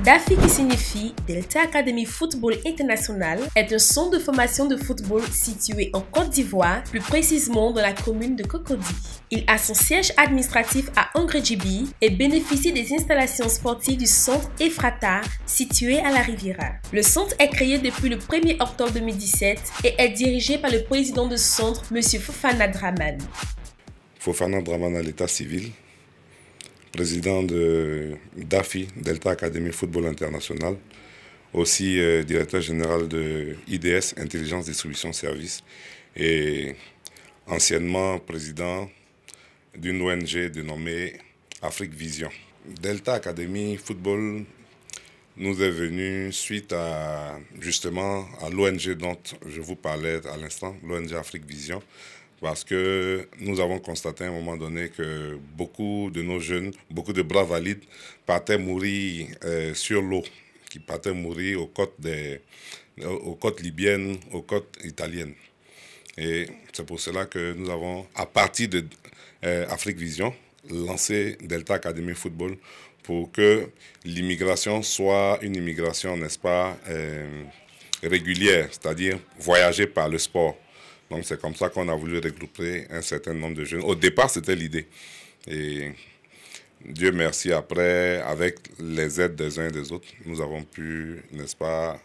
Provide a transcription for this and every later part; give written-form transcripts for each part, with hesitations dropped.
DAFI, qui signifie Delta Academy Football International, est un centre de formation de football situé en Côte d'Ivoire, plus précisément dans la commune de Cocody. Il a son siège administratif à Angrejibie et bénéficie des installations sportives du centre Ephrata, situé à la Riviera. Le centre est créé depuis le 1er octobre 2017 et est dirigé par le président de ce centre, M. Fofana Dramane. Fofana Dramane à l'état civil, président de DAFI, Delta Academy Football International, aussi directeur général de IDS, Intelligence Distribution Service, et anciennement président d'une ONG dénommée Afrique Vision. Delta Academy Football nous est venu suite à justement à l'ONG dont je vous parlais à l'instant, l'ONG Afrique Vision, parce que nous avons constaté à un moment donné que beaucoup de nos jeunes, beaucoup de bras valides partaient mourir sur l'eau, qui partaient mourir aux côtes libyennes, aux côtes italiennes. Et c'est pour cela que nous avons, à partir de Afrique Vision, lancé Delta Academy Football pour que l'immigration soit une immigration, n'est-ce pas, régulière, c'est-à-dire voyager par le sport. Donc c'est comme ça qu'on a voulu regrouper un certain nombre de jeunes. Au départ, c'était l'idée. Et Dieu merci, après, avec les aides des uns et des autres, nous avons pu, n'est-ce pas,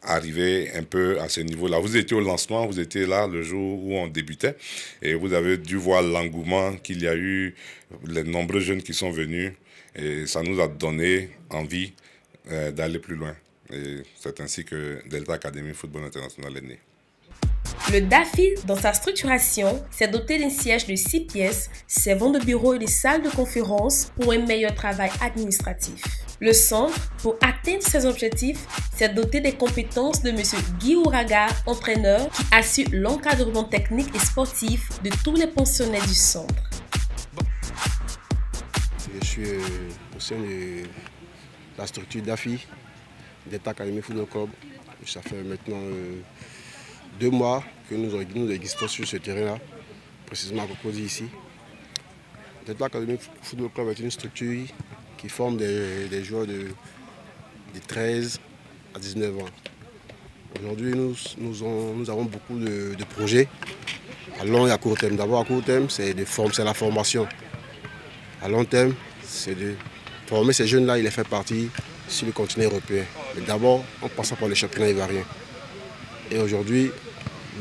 arriver un peu à ce niveau-là. Vous étiez au lancement, vous étiez là le jour où on débutait et vous avez dû voir l'engouement qu'il y a eu, les nombreux jeunes qui sont venus et ça nous a donné envie d'aller plus loin. Et c'est ainsi que Delta Academy Football International est né. Le DAFI, dans sa structuration, s'est doté d'un siège de 6 pièces, servant de bureau et de salle de conférence pour un meilleur travail administratif. Le centre, pour atteindre ses objectifs, s'est doté des compétences de M. Guy Ouraga, entraîneur, qui assure l'encadrement technique et sportif de tous les pensionnaires du centre. Je suis au sein de la structure DAFI, Delta Academy Football Club. Ça fait maintenant 2 mois que nous existons sur ce terrain-là, précisément à Cocody ici. Delta Academy Football Club est une structure qui forme des joueurs de 13 à 19 ans. Aujourd'hui, nous avons beaucoup de projets à long et à court terme. D'abord, à court terme, c'est la formation. À long terme, c'est de former ces jeunes-là et les faire partir sur le continent européen. Mais d'abord, en passant par le championnat ivoirien. Et aujourd'hui,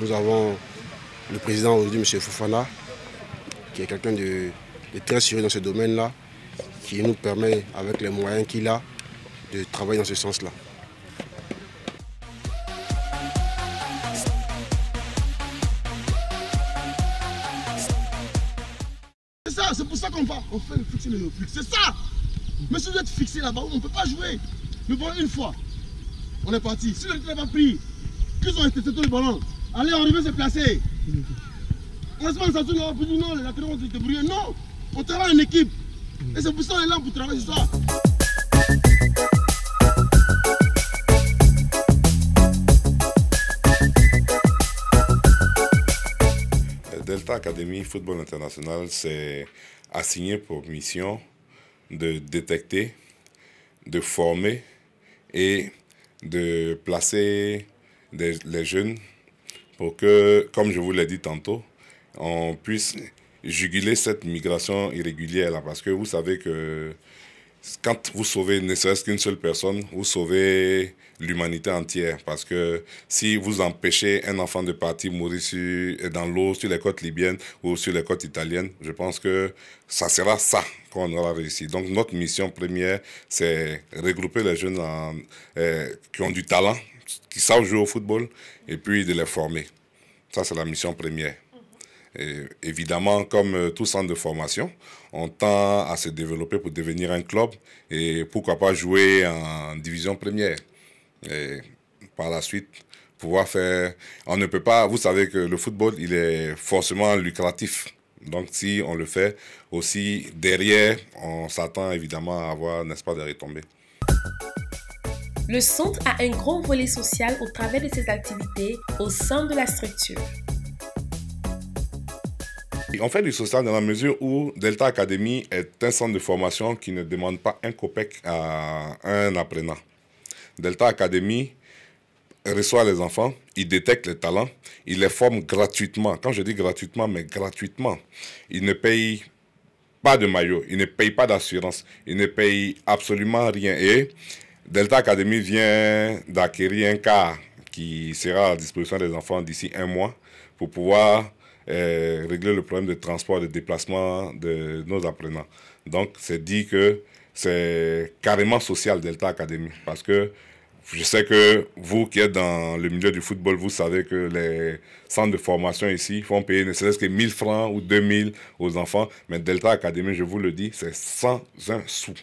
nous avons le président aujourd'hui, M. Fofana, qui est quelqu'un de très sérieux dans ce domaine-là, qui nous permet, avec les moyens qu'il a, de travailler dans ce sens-là. C'est ça, c'est pour ça qu'on fait fixer le fixe. C'est ça. Mais si vous êtes fixé là-bas, on ne peut pas jouer. Le ballon une fois, on est parti. Si le n'est pas pris, qu'ils ont été le ballon. Allez, on arrive à se placer. On se met en sortie, on peut dire non, les latéraux vont se débrouiller. Non, on travaille en équipe. Et c'est pour ça qu'on est là pour travailler ce soir. Delta Academy Football International s'est assigné pour mission de détecter, de former et de placer les jeunes pour que, comme je vous l'ai dit tantôt, on puisse juguler cette migration irrégulière là, parce que vous savez que quand vous sauvez ne serait-ce qu'une seule personne, vous sauvez l'humanité entière, parce que si vous empêchez un enfant de partir mourir dans l'eau sur les côtes libyennes ou sur les côtes italiennes, je pense que ça sera ça qu'on aura réussi. Donc notre mission première, c'est regrouper les jeunes qui ont du talent, qui savent jouer au football, et puis de les former. Ça, c'est la mission première. Et évidemment, comme tout centre de formation, on tend à se développer pour devenir un club et pourquoi pas jouer en division première. Et par la suite, pouvoir faire... On ne peut pas... Vous savez que le football, il est forcément lucratif. Donc si on le fait aussi, derrière, on s'attend évidemment à avoir, n'est-ce pas, des retombées. Le centre a un grand volet social au travers de ses activités au sein de la structure. On fait du social dans la mesure où Delta Academy est un centre de formation qui ne demande pas un copec à un apprenant. Delta Academy reçoit les enfants, il détecte les talents, il les forme gratuitement. Quand je dis gratuitement, mais gratuitement. Il ne paye pas de maillot, il ne paye pas d'assurance, il ne paye absolument rien. Et Delta Academy vient d'acquérir un car qui sera à la disposition des enfants d'ici 1 mois pour pouvoir régler le problème de transport et de déplacement de nos apprenants. Donc, c'est dit que c'est carrément social Delta Academy parce que je sais que vous qui êtes dans le milieu du football, vous savez que les centres de formation ici font payer ne serait-ce que 1000 francs ou 2000 aux enfants. Mais Delta Academy, je vous le dis, c'est sans un sou.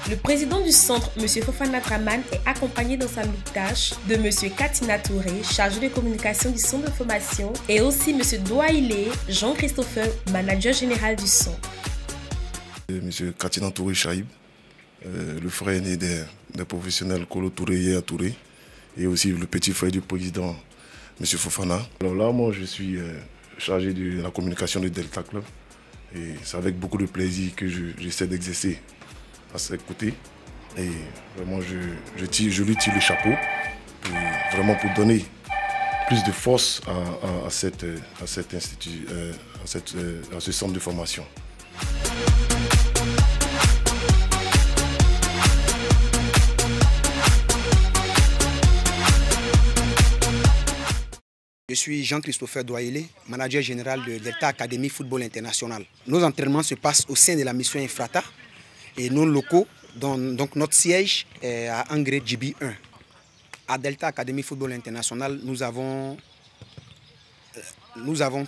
Le président du centre, M. Fofana Draman, est accompagné dans sa nouvelle tâche de M. Katina Touré, chargé de communication du centre de formation, et aussi M. Douailé, Jean-Christopher, manager général du centre. M. Katina Touré Chaïb, le frère aîné des professionnels Kolo Touré et Yaya Touré, et aussi le petit frère du président, M. Fofana. Alors là, moi, je suis chargé de la communication de Delta Club, et c'est avec beaucoup de plaisir que j'essaie d'exercer à ses côtés. Et vraiment, je lui tire le chapeau pour donner plus de force à cet institut, à ce centre de formation. Je suis Jean-Christopher Douailé, manager général de Delta Academy Football International. Nos entraînements se passent au sein de la mission Infrata et nos locaux, donc notre siège est à Angré Djibi 1. À Delta Academy Football International, nous avons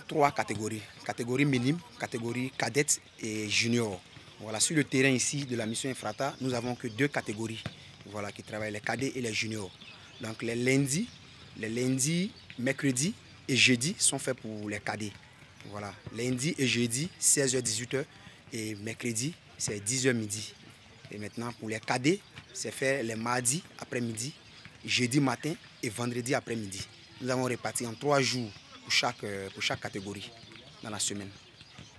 3 catégories. Catégorie minime, catégorie cadette et junior. Voilà, sur le terrain ici de la mission Infrata, nous n'avons que 2 catégories qui travaillent, les cadets et les juniors. Donc les lundis, mercredis et jeudi sont faits pour les cadets. Voilà, lundi et jeudi, 16h-18h et mercredi, c'est 10h midi. Et maintenant, pour les cadets, c'est fait les mardis après-midi, jeudi matin et vendredi après-midi. Nous avons réparti en 3 jours pour chaque catégorie dans la semaine.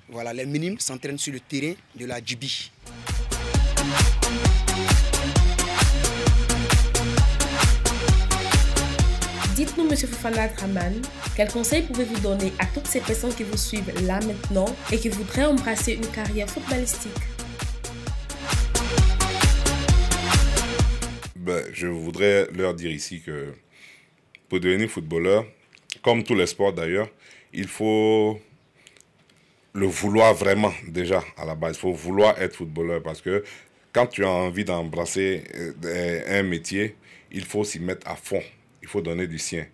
Voilà, les minimes s'entraînent sur le terrain de la Djibi. Dites-nous, M. Fofana Draman, quels conseils pouvez-vous donner à toutes ces personnes qui vous suivent là maintenant et qui voudraient embrasser une carrière footballistique? Je voudrais leur dire ici que pour devenir footballeur, comme tous les sports d'ailleurs, il faut le vouloir vraiment déjà à la base. Il faut vouloir être footballeur parce que quand tu as envie d'embrasser un métier, il faut s'y mettre à fond. Il faut donner du sien.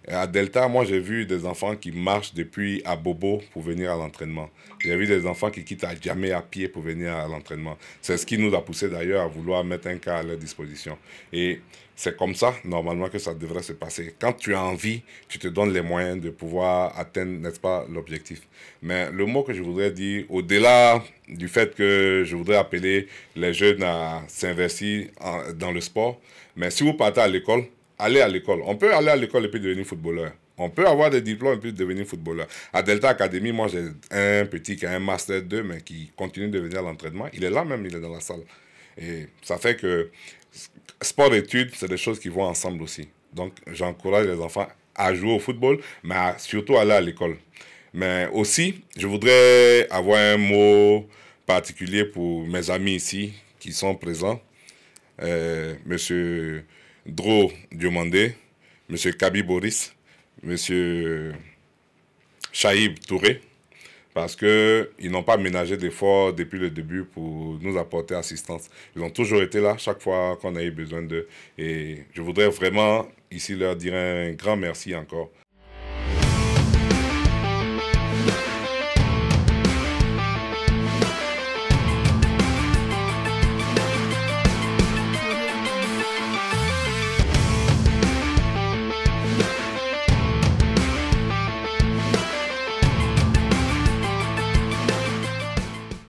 À Delta, moi, j'ai vu des enfants qui marchent depuis Abobo pour venir à l'entraînement. J'ai vu des enfants qui quittent Adjamé à pied pour venir à l'entraînement. C'est ce qui nous a poussé d'ailleurs à vouloir mettre un cas à leur disposition. Et c'est comme ça, normalement, que ça devrait se passer. Quand tu as envie, tu te donnes les moyens de pouvoir atteindre, n'est-ce pas, l'objectif. Mais le mot que je voudrais dire, au-delà du fait que je voudrais appeler les jeunes à s'investir dans le sport, mais si vous partez à l'école, allez à l'école. On peut aller à l'école et puis devenir footballeur. On peut avoir des diplômes et puis devenir footballeur. À Delta Academy, moi j'ai un petit qui a un Master 2, mais qui continue de venir à l'entraînement. Il est là même, il est dans la salle. Et ça fait que sport et études, c'est des choses qui vont ensemble aussi. Donc j'encourage les enfants à jouer au football, mais surtout aller à l'école. Mais aussi, je voudrais avoir un mot particulier pour mes amis ici qui sont présents. Monsieur Dro Diomandé, M. Kabi Boris, M. Chaïb Touré, parce qu'ils n'ont pas ménagé d'efforts depuis le début pour nous apporter assistance. Ils ont toujours été là chaque fois qu'on a eu besoin d'eux. Et je voudrais vraiment ici leur dire un grand merci encore.